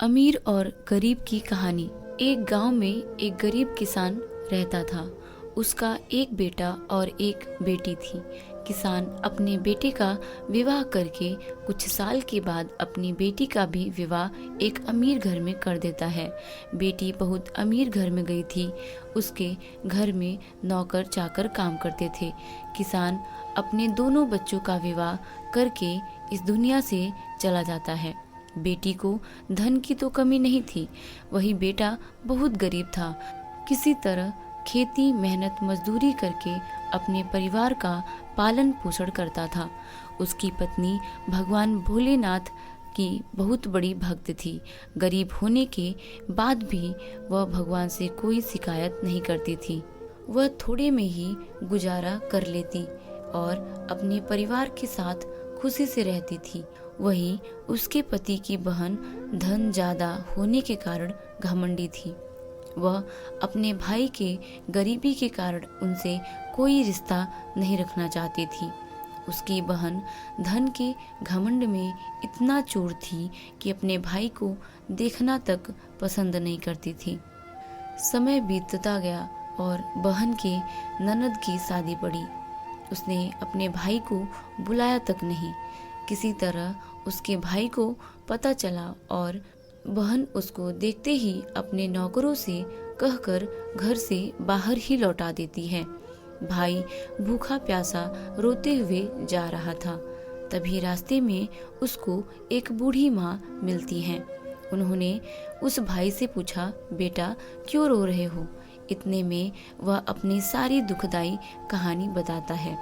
अमीर और गरीब की कहानी। एक गांव में एक गरीब किसान रहता था। उसका एक बेटा और एक बेटी थी। किसान अपने बेटे का विवाह करके कुछ साल के बाद अपनी बेटी का भी विवाह एक अमीर घर में कर देता है। बेटी बहुत अमीर घर में गई थी। उसके घर में नौकर चाकर काम करते थे। किसान अपने दोनों बच्चों का विवाह करके इस दुनिया से चला जाता है। बेटी को धन की तो कमी नहीं थी, वही बेटा बहुत गरीब था। किसी तरह खेती मेहनत मजदूरी करके अपने परिवार का पालन पोषण करता था। उसकी पत्नी भगवान भोलेनाथ की बहुत बड़ी भक्त थी। गरीब होने के बाद भी वह भगवान से कोई शिकायत नहीं करती थी। वह थोड़े में ही गुजारा कर लेती और अपने परिवार के साथ खुशी से रहती थी। वहीं उसके पति की बहन धन ज्यादा होने के कारण घमंडी थी। वह अपने भाई के गरीबी के कारण उनसे कोई रिश्ता नहीं रखना चाहती थी। उसकी बहन धन के घमंड में इतना चोर थी कि अपने भाई को देखना तक पसंद नहीं करती थी। समय बीतता गया और बहन के ननद की शादी पड़ी। उसने अपने भाई को बुलाया तक नहीं। किसी तरह उसके भाई को पता चला और बहन उसको देखते ही अपने नौकरों से कहकर घर से बाहर ही लौटा देती है। भाई भूखा प्यासा रोते हुए जा रहा था। तभी रास्ते में उसको एक बूढ़ी माँ मिलती है। उन्होंने उस भाई से पूछा, बेटा क्यों रो रहे हो? इतने में वह अपनी सारी दुखदाई कहानी बताता है।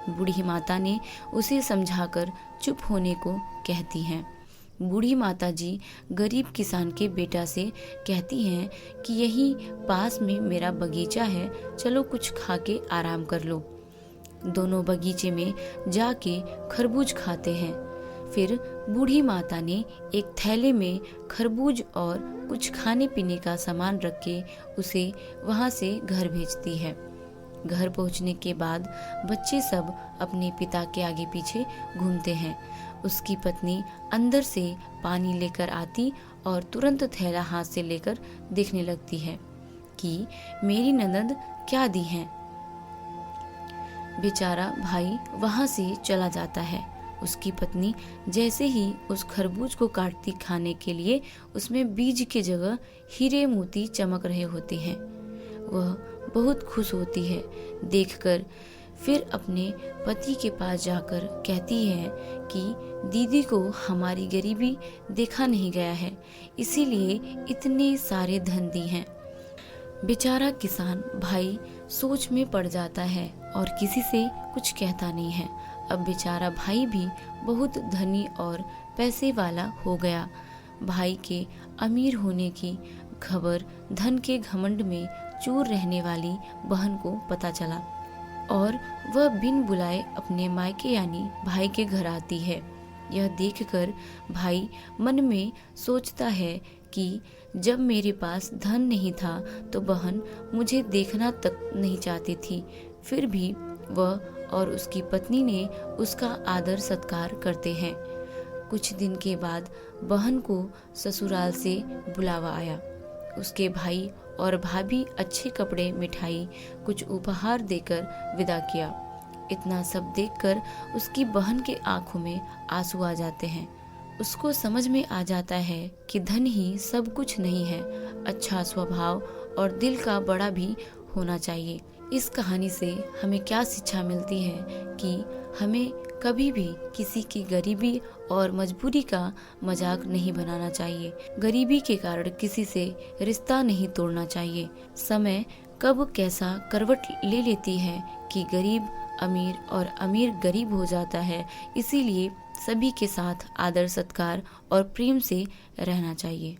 बूढ़ी माता ने उसे समझाकर चुप होने को कहती हैं। बूढ़ी माता जी गरीब किसान के बेटा से कहती हैं कि यहीं पास में मेरा बगीचा है, चलो कुछ खा के आराम कर लो। दोनों बगीचे में जाके खरबूज खाते हैं। फिर बूढ़ी माता ने एक थैले में खरबूज और कुछ खाने पीने का सामान रख के उसे वहां से घर भेजती है। घर पहुंचने के बाद बच्चे सब अपने पिता के आगे पीछे घूमते हैं। उसकी पत्नी अंदर से पानी लेकर आती और तुरंत थैला हाथ से लेकर देखने लगती है कि मेरी ननद क्या दी है। बेचारा भाई वहां से चला जाता है। उसकी पत्नी जैसे ही उस खरबूज को काटती खाने के लिए, उसमें बीज की जगह हीरे मोती चमक रहे होते हैं। वह बहुत खुश होती है देखकर। फिर अपने पति के पास जाकर कहती है कि दीदी को हमारी गरीबी देखा नहीं गया है, इसीलिए इतने सारे धन दी हैं। बेचारा किसान भाई सोच में पड़ जाता है और किसी से कुछ कहता नहीं है। अब बेचारा भाई भी बहुत धनी और पैसे वाला हो गया। भाई के अमीर होने की खबर धन के घमंड में चूर रहने वाली बहन को पता चला और वह बिन बुलाए अपने मायके यानी भाई के घर आती है। यह देखकर भाई मन में सोचता है कि जब मेरे पास धन नहीं था तो बहन मुझे देखना तक नहीं चाहती थी, फिर भी वह और उसकी पत्नी ने उसका आदर सत्कार करते हैं। कुछ दिन के बाद बहन को ससुराल से बुलावा आया। उसके भाई और भाभी अच्छे कपड़े, मिठाई, कुछ उपहार देकर विदा किया। इतना सब देखकर उसकी बहन के आंखों में आंसू आ जाते हैं। उसको समझ में आ जाता है कि धन ही सब कुछ नहीं है, अच्छा स्वभाव और दिल का बड़ा भी होना चाहिए। इस कहानी से हमें क्या शिक्षा मिलती है कि हमें कभी भी किसी की गरीबी और मजबूरी का मजाक नहीं बनाना चाहिए। गरीबी के कारण किसी से रिश्ता नहीं तोड़ना चाहिए। समय कब कैसा करवट ले लेती है कि गरीब अमीर और अमीर गरीब हो जाता है। इसीलिए सभी के साथ आदर सत्कार और प्रेम से रहना चाहिए।